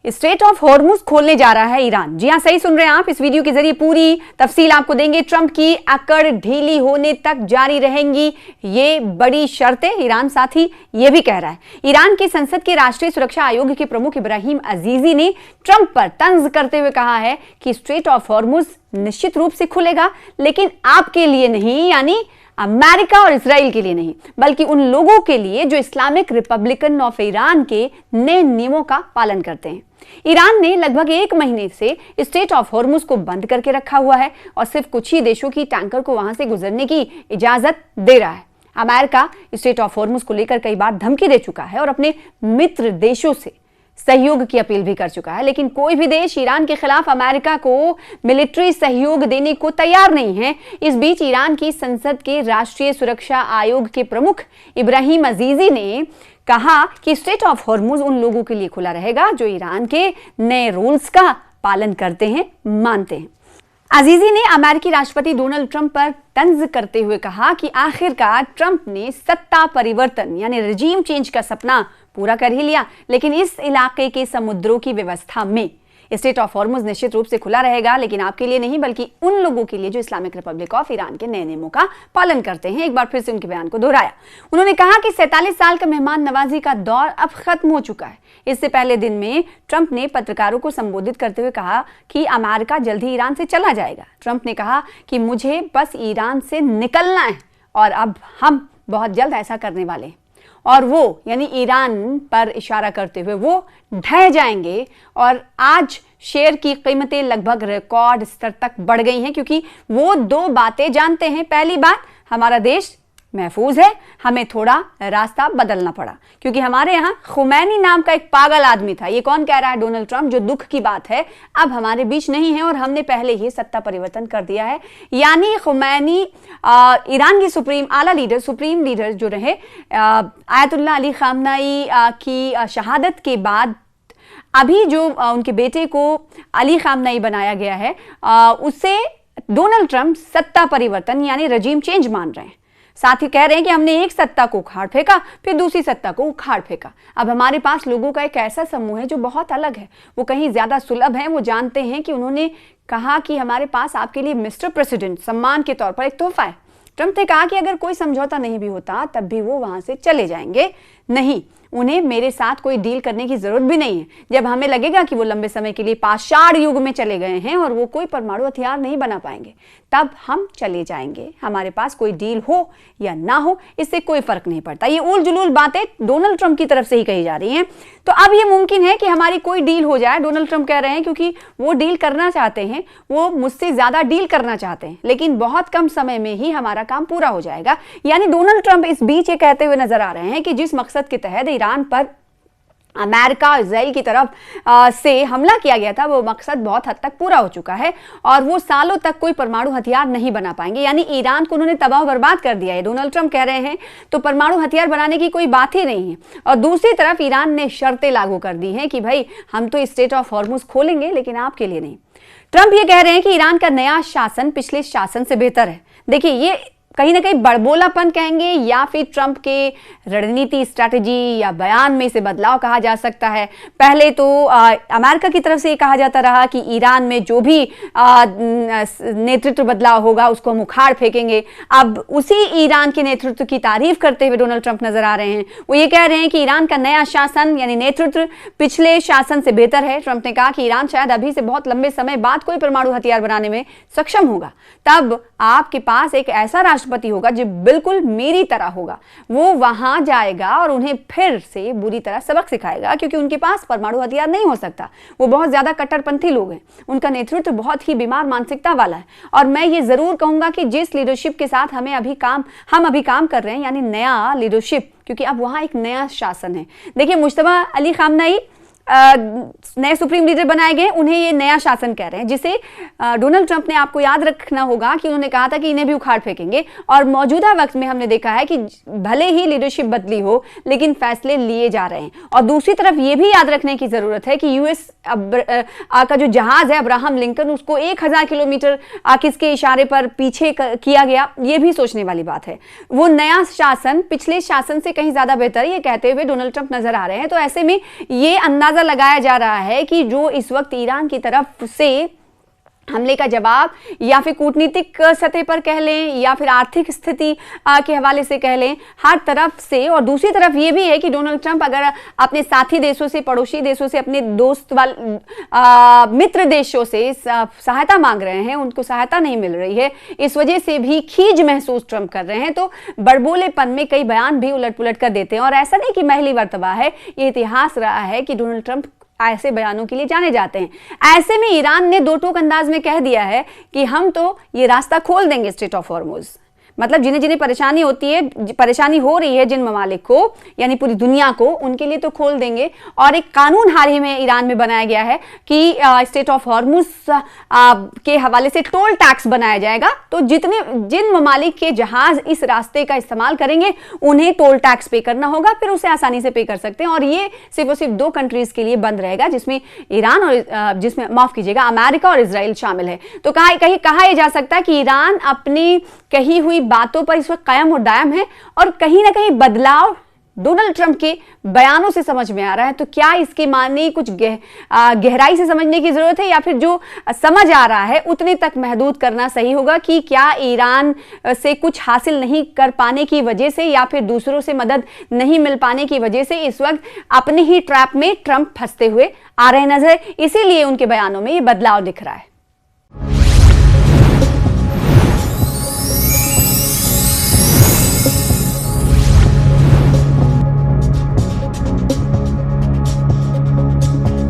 Straight of Hormuz खोलने जा रहा है ईरान। जी हां, सही सुन रहे हैं आप। इस वीडियो के जरिए पूरी तफसील आपको देंगे। ट्रंप की अकड़ ढीली होने तक जारी रहेंगी ये बड़ी शर्तें, ईरान साथ ही ये भी कह रहा है। ईरान की संसद के राष्ट्रीय सुरक्षा आयोग के प्रमुख इब्राहिम अजीजी ने ट्रंप पर तंज करते हुए कहा है कि स्ट्रेट ऑफ हॉर्मुज निश्चित रूप से खुलेगा, लेकिन आपके लिए नहीं, यानी अमेरिका और इजराइल के लिए नहीं, बल्कि उन लोगों के लिए जो इस्लामिक रिपब्लिकन ऑफ ईरान के नए नियमों का पालन करते हैं। ईरान ने लगभग 1 महीने से स्ट्रेट ऑफ हॉर्मुज को बंद करके रखा हुआ है और सिर्फ कुछ ही देशों की टैंकर को वहां से गुजरने की इजाजत दे रहा है। अमेरिका स्ट्रेट ऑफ हॉर्मुज को लेकर कई बार धमकी दे चुका है और अपने मित्र देशों से सहयोग की अपील भी कर चुका है, लेकिन कोई भी देश ईरान के खिलाफ अमेरिका को मिलिट्री सहयोग देने को तैयार नहीं है। इस बीच ईरान की संसद के राष्ट्रीय सुरक्षा आयोग के प्रमुख इब्राहिम अजीजी ने कहा कि स्ट्रेट ऑफ हॉर्मुज उन लोगों के लिए खुला रहेगा जो ईरान के नए रूल्स का पालन करते हैं, मानते हैं। अजीजी ने अमेरिकी राष्ट्रपति डोनाल्ड ट्रंप पर तंज करते हुए कहा कि आखिरकार ट्रंप ने सत्ता परिवर्तन यानी रेजिम चेंज का सपना पूरा कर ही लिया, लेकिन इस इलाके के समुद्रों की व्यवस्था में स्ट्रेट ऑफ हॉर्मुज निश्चित रूप से खुला रहेगा, लेकिन आपके लिए नहीं, बल्कि उन लोगों के लिए जो इस्लामिक रिपब्लिक ऑफ ईरान के नए नियमों का पालन करते हैं। एक बार फिर से उनके बयान को दोहराया। उन्होंने कहा कि 47 साल का मेहमान नवाजी का दौर अब खत्म हो चुका है। इससे पहले दिन में ट्रंप ने पत्रकारों को संबोधित करते हुए कहा कि अमेरिका जल्द ही ईरान से चला जाएगा। ट्रंप ने कहा कि मुझे बस ईरान से निकलना है और अब हम बहुत जल्द ऐसा करने वाले हैं, और वो यानी ईरान पर इशारा करते हुए वो ढह जाएंगे। और आज शेयर की कीमतें लगभग रिकॉर्ड स्तर तक बढ़ गई हैं, क्योंकि वो 2 बातें जानते हैं। पहली बात, हमारा देश महफूज है, हमें थोड़ा रास्ता बदलना पड़ा, क्योंकि हमारे यहाँ खुमैनी नाम का एक पागल आदमी था। ये कौन कह रहा है? डोनाल्ड ट्रंप, जो दुख की बात है अब हमारे बीच नहीं है और हमने पहले ही सत्ता परिवर्तन कर दिया है। यानी खुमैनी ईरान की सुप्रीम लीडर जो रहे आयतुल्लाह अली खामनाई की शहादत के बाद अभी जो उनके बेटे को अली खामनाई बनाया गया है, उससे डोनाल्ड ट्रंप सत्ता परिवर्तन यानी रेजिम चेंज मान रहे हैं। साथ ही कह रहे हैं कि हमने एक सत्ता को उखाड़ फेंका, फिर दूसरी सत्ता को उखाड़ फेंका। अब हमारे पास लोगों का एक ऐसा समूह है जो बहुत अलग है, वो कहीं ज्यादा सुलभ है। वो जानते हैं कि उन्होंने कहा कि हमारे पास आपके लिए मिस्टर प्रेसिडेंट सम्मान के तौर पर एक तोहफा है। ट्रंप ने कहा कि अगर कोई समझौता नहीं भी होता तब भी वो वहां से चले जाएंगे। नहीं, उन्हें मेरे साथ कोई डील करने की जरूरत भी नहीं है। जब हमें लगेगा कि वो लंबे समय के लिए पाषाण युग में चले गए हैं और वो कोई परमाणु हथियार नहीं बना पाएंगे, तब हम चले जाएंगे। हमारे पास कोई डील हो या ना हो, इससे कोई फर्क नहीं पड़ता। ये उल जुलूल बातें डोनाल्ड ट्रंप की तरफ से ही कही जा रही हैं। तो अब ये मुमकिन है कि हमारी कोई डील हो जाए, डोनाल्ड ट्रंप कह रहे हैं, क्योंकि वो डील करना चाहते हैं, वो मुझसे ज्यादा डील करना चाहते हैं, लेकिन बहुत कम समय में ही हमारा काम पूरा हो जाएगा। यानी डोनाल्ड ट्रंप इस बीच ये कहते हुए नजर आ रहे हैं कि जिस मकसद के तहत ईरान पर अमेरिका और इजराइल की तरफ से हमला किया गया था, वो मकसद बहुत हद तक पूरा हो चुका है और वो सालों तक कोई परमाणु हथियार नहीं बना पाएंगे। यानी ईरान को उन्होंने तबाह बर्बाद कर दिया है, डोनाल्ड ट्रंप कह रहे हैं। तो परमाणु हथियार बनाने की कोई बात ही नहीं है। और दूसरी तरफ ईरान ने शर्तें लागू कर दी हैं कि भाई हम तो स्ट्रेट ऑफ हॉर्मुज खोलेंगे, लेकिन आपके लिए नहीं। ट्रंप ये कह रहे हैं कि ईरान का नया शासन पिछले शासन से बेहतर है। देखिए, ये कहीं ना कहीं बड़बोलापन कहेंगे या फिर ट्रंप के रणनीति, स्ट्रैटेजी या बयान में से बदलाव कहा जा सकता है। पहले तो अमेरिका की तरफ से ये कहा जाता रहा कि ईरान में जो भी नेतृत्व बदलाव होगा उसको हम उखाड़ फेंकेंगे। अब उसी ईरान के नेतृत्व की तारीफ करते हुए डोनाल्ड ट्रंप नजर आ रहे हैं। वो ये कह रहे हैं कि ईरान का नया शासन यानी नेतृत्व पिछले शासन से बेहतर है। ट्रंप ने कहा कि ईरान शायद अभी से बहुत लंबे समय बाद कोई परमाणु हथियार बनाने में सक्षम होगा, तब आपके पास एक ऐसा राष्ट्रपति होगा जो बिल्कुल मेरी तरह होगा। वो वहां जाएगा और उन्हें फिर से बुरी तरह सबक सिखाएगा, क्योंकि उनके पास परमाणु हथियार नहीं हो सकता। वो बहुत ज्यादा कट्टरपंथी लोग हैं, उनका नेतृत्व बहुत ही बीमार मानसिकता वाला है। और मैं ये जरूर कहूंगा कि जिस लीडरशिप के साथ हम अभी काम कर रहे हैं, यानी नया लीडरशिप, क्योंकि अब वहां एक नया शासन है। देखिए, मुश्तबा अली खामनाई नए सुप्रीम लीडर बनाए गए, उन्हें ये नया शासन कह रहे हैं, जिसे डोनाल्ड ट्रंप ने, आपको याद रखना होगा कि उन्होंने कहा था कि इन्हें भी उखाड़ फेंकेंगे। और मौजूदा वक्त में हमने देखा है कि भले ही लीडरशिप बदली हो, लेकिन फैसले लिए जा रहे हैं। और दूसरी तरफ ये भी याद रखने की जरूरत है कि यूएस का जो जहाज है अब्राहम लिंकन, उसको 1000 किलोमीटर किसके इशारे पर पीछे किया गया, ये भी सोचने वाली बात है। वो नया शासन पिछले शासन से कहीं ज्यादा बेहतर, ये कहते हुए डोनाल्ड ट्रंप नजर आ रहे हैं। तो ऐसे में ये अंदाजा अंदाजा लगाया जा रहा है कि जो इस वक्त ईरान की तरफ से हमले का जवाब या फिर कूटनीतिक सतह पर कह लें या फिर आर्थिक स्थिति के हवाले से कह लें, हर तरफ से। और दूसरी तरफ ये भी है कि डोनाल्ड ट्रंप अगर अपने साथी देशों से, पड़ोसी देशों से, अपने दोस्त मित्र देशों से सहायता मांग रहे हैं, उनको सहायता नहीं मिल रही है, इस वजह से भी खीज महसूस ट्रंप कर रहे हैं। तो बड़बोलेपन में कई बयान भी उलट पुलट कर देते हैं। और ऐसा नहीं कि महली मर्तबा है, ये इतिहास रहा है कि डोनाल्ड ट्रंप ऐसे बयानों के लिए जाने जाते हैं। ऐसे में ईरान ने दो टूक अंदाज में कह दिया है कि हम तो ये रास्ता खोल देंगे स्ट्रेट ऑफ हॉर्मुज। मतलब जिन्हें जिन्हें परेशानी होती है, परेशानी हो रही है जिन ममालिक को, यानी पूरी दुनिया को, उनके लिए तो खोल देंगे। और एक कानून हाल ही में ईरान में बनाया गया है कि स्ट्रेट ऑफ हॉर्मुज के हवाले से टोल टैक्स बनाया जाएगा। तो जिन ममालिक के जहाज इस रास्ते का इस्तेमाल करेंगे उन्हें टोल टैक्स पे करना होगा, फिर उसे आसानी से पे कर सकते हैं। और ये सिर्फ और सिर्फ 2 कंट्रीज के लिए बंद रहेगा, जिसमें ईरान और जिसमें माफ कीजिएगा अमेरिका और इजराइल शामिल है। तो कहा यह जा सकता है कि ईरान अपनी कही हुई बातों पर इस वक्त कायम और दायम है और कहीं ना कहीं बदलाव डोनाल्ड ट्रंप के बयानों से समझ में आ रहा है। तो क्या इसके माने कुछ गहराई से समझने की जरूरत है, या फिर जो समझ आ रहा है उतने तक महदूद करना सही होगा कि क्या ईरान से कुछ हासिल नहीं कर पाने की वजह से या फिर दूसरों से मदद नहीं मिल पाने की वजह से इस वक्त अपने ही ट्रैप में ट्रंप फंसते हुए आ रहे नजर, इसीलिए उनके बयानों में ये बदलाव दिख रहा है।